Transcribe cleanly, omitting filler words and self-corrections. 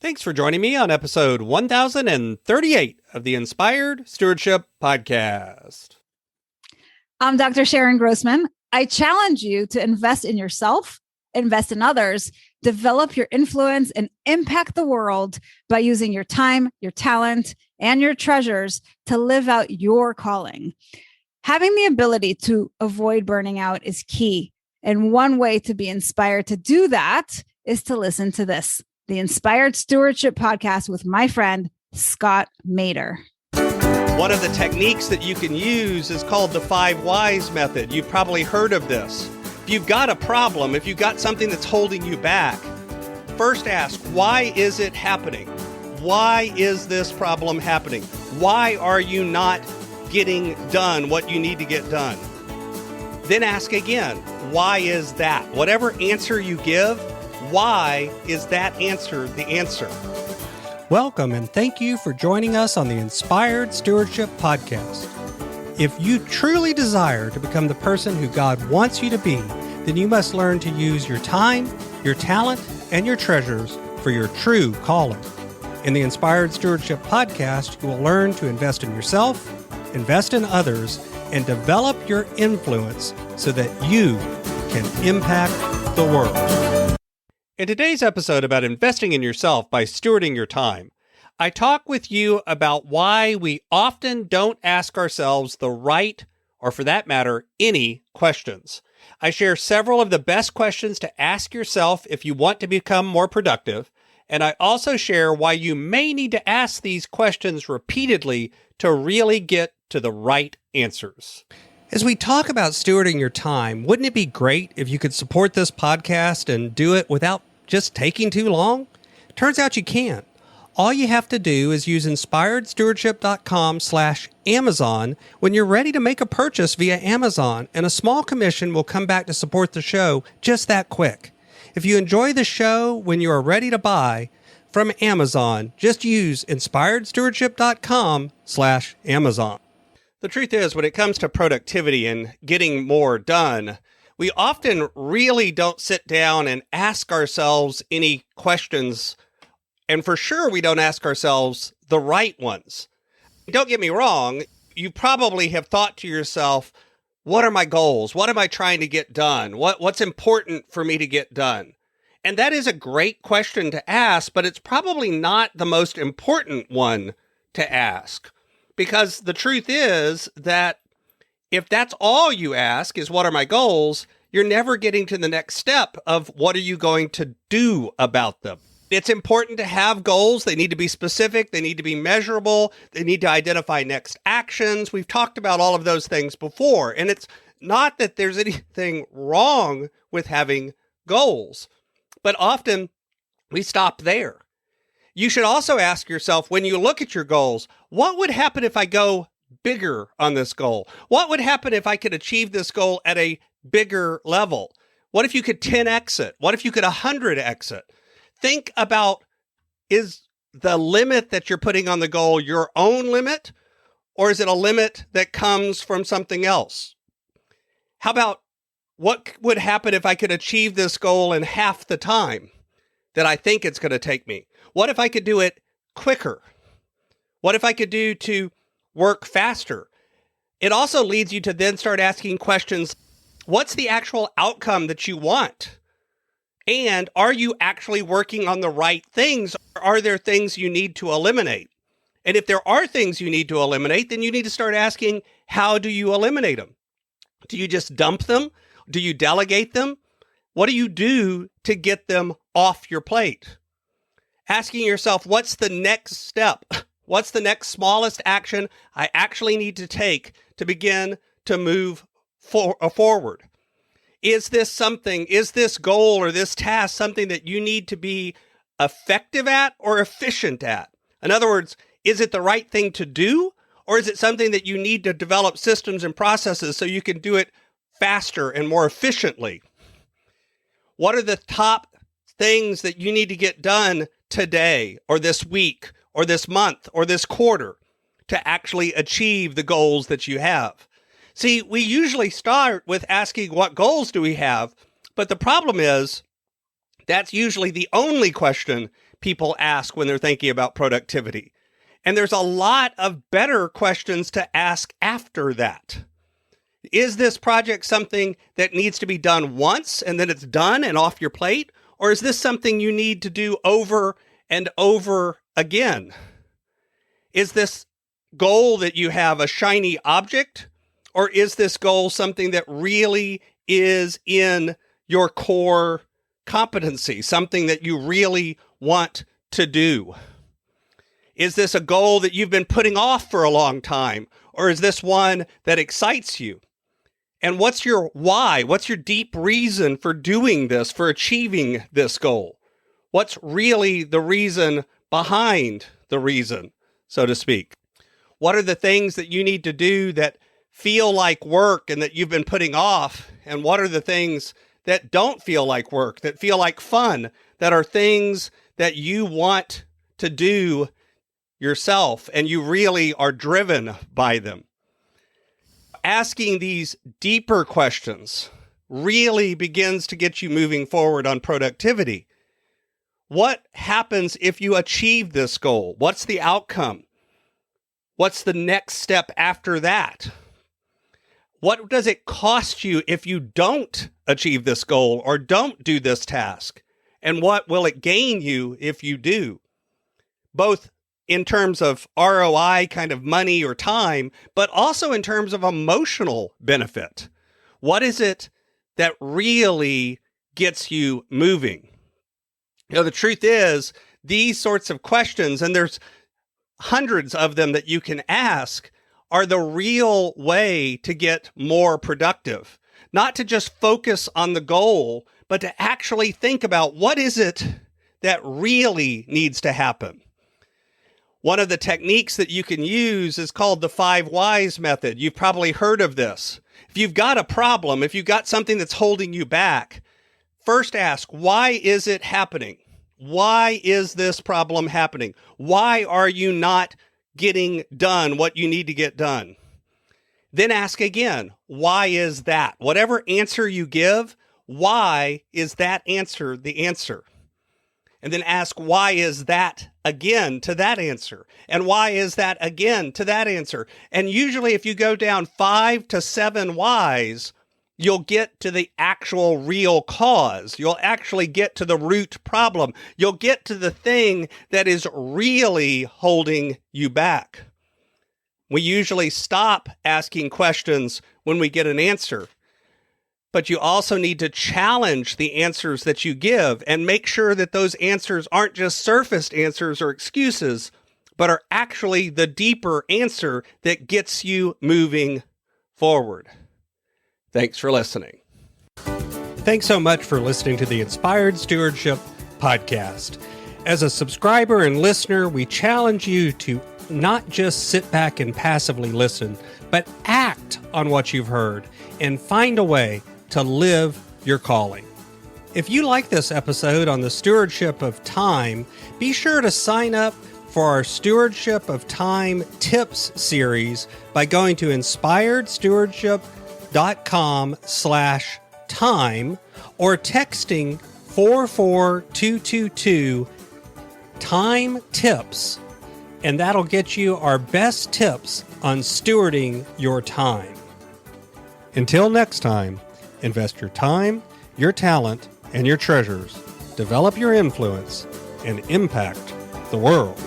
Thanks for joining me on episode 1038 of the Inspired Stewardship Podcast. I'm Dr. Sharon Grossman. I challenge you to invest in yourself, invest in others, develop your influence, and impact the world by using your time, your talent, and your treasures to live out your calling. Having the ability to avoid burning out is key. And one way to be inspired to do that is to listen to this, the Inspired Stewardship Podcast with my friend, Scott Mader. One of the techniques that you can use is called the 5 Whys method. You've probably heard of this. If you've got a problem, if you've got something that's holding you back, first ask, why is it happening? Why is this problem happening? Why are you not getting done what you need to get done? Then ask again, why is that? Whatever answer you give, why is that answer the answer? Welcome and thank you for joining us on the Inspired Stewardship Podcast. If you truly desire to become the person who God wants you to be, then you must learn to use your time, your talent, and your treasures for your true calling. In the Inspired Stewardship Podcast, you will learn to invest in yourself, invest in others, and develop your influence so that you can impact the world. In today's episode about investing in yourself by stewarding your time, I talk with you about why we often don't ask ourselves the right, or for that matter, any questions. I share several of the best questions to ask yourself if you want to become more productive, and I also share why you may need to ask these questions repeatedly to really get to the right answers. As we talk about stewarding your time, wouldn't it be great if you could support this podcast and do it without just taking too long? Turns out you can. All you have to do is use inspiredstewardship.com/Amazon when you're ready to make a purchase via Amazon, and a small commission will come back to support the show just that quick. If you enjoy the show when you are ready to buy from Amazon, just use inspiredstewardship.com/Amazon. The truth is, when it comes to productivity and getting more done, we often really don't sit down and ask ourselves any questions, and for sure we don't ask ourselves the right ones. Don't get me wrong, you probably have thought to yourself, what are my goals? What am I trying to get done? What's important for me to get done? And that is a great question to ask, but it's probably not the most important one to ask. Because the truth is that if that's all you ask is, what are my goals? You're never getting to the next step of what are you going to do about them. It's important to have goals. They need to be specific. They need to be measurable. They need to identify next actions. We've talked about all of those things before. And it's not that there's anything wrong with having goals, but often we stop there. You should also ask yourself, when you look at your goals, what would happen if I go bigger on this goal? What would happen if I could achieve this goal at a bigger level? What if you could 10x it? What if you could 100x it? Think about, is the limit that you're putting on the goal your own limit, or is it a limit that comes from something else? How about, what would happen if I could achieve this goal in half the time that I think it's going to take me? What if I could do it quicker? What if I could do to work faster? It also leads you to then start asking questions. What's the actual outcome that you want? And are you actually working on the right things? Or are there things you need to eliminate? And if there are things you need to eliminate, then you need to start asking, how do you eliminate them? Do you just dump them? Do you delegate them? What do you do to get them off your plate? Asking yourself, what's the next step? What's the next smallest action I actually need to take to begin to move forward? Is this goal or this task something that you need to be effective at or efficient at? In other words, is it the right thing to do, or is it something that you need to develop systems and processes so you can do it faster and more efficiently? What are the top things that you need to get done today or this week or this month or this quarter to actually achieve the goals that you have? See, we usually start with asking, what goals do we have? But the problem is that's usually the only question people ask when they're thinking about productivity. And there's a lot of better questions to ask after that. Is this project something that needs to be done once and then it's done and off your plate? Or is this something you need to do over and over again? Is this goal that you have a shiny object? Or is this goal something that really is in your core competency, something that you really want to do? Is this a goal that you've been putting off for a long time? Or is this one that excites you? And what's your why? What's your deep reason for doing this, for achieving this goal? What's really the reason behind the reason, so to speak? What are the things that you need to do that feel like work and that you've been putting off? And what are the things that don't feel like work, that feel like fun, that are things that you want to do yourself and you really are driven by them? Asking these deeper questions really begins to get you moving forward on productivity. What happens if you achieve this goal? What's the outcome? What's the next step after that? What does it cost you if you don't achieve this goal or don't do this task? And what will it gain you if you do? Both in terms of ROI, kind of money or time, but also in terms of emotional benefit. What is it that really gets you moving? You know, the truth is, these sorts of questions, and there's hundreds of them that you can ask, are the real way to get more productive. Not to just focus on the goal, but to actually think about what is it that really needs to happen. One of the techniques that you can use is called the 5 whys method. You've probably heard of this. If you've got a problem, if you've got something that's holding you back, first ask, why is it happening? Why is this problem happening? Why are you not getting done what you need to get done? Then ask again, why is that? Whatever answer you give, why is that answer the answer? And then ask, why is that again to that answer? And why is that again to that answer? And usually if you go down 5 to 7 whys, you'll get to the actual real cause. You'll actually get to the root problem. You'll get to the thing that is really holding you back. We usually stop asking questions when we get an answer. But you also need to challenge the answers that you give and make sure that those answers aren't just surfaced answers or excuses, but are actually the deeper answer that gets you moving forward. Thanks for listening. Thanks so much for listening to the Inspired Stewardship Podcast. As a subscriber and listener, we challenge you to not just sit back and passively listen, but act on what you've heard and find a way to live your calling. If you like this episode on the stewardship of time, be sure to sign up for our Stewardship of Time Tips series by going to inspiredstewardship.com/time or texting 44222 time tips, and that'll get you our best tips on stewarding your time. Until next time, invest your time, your talent, and your treasures. Develop your influence and impact the world.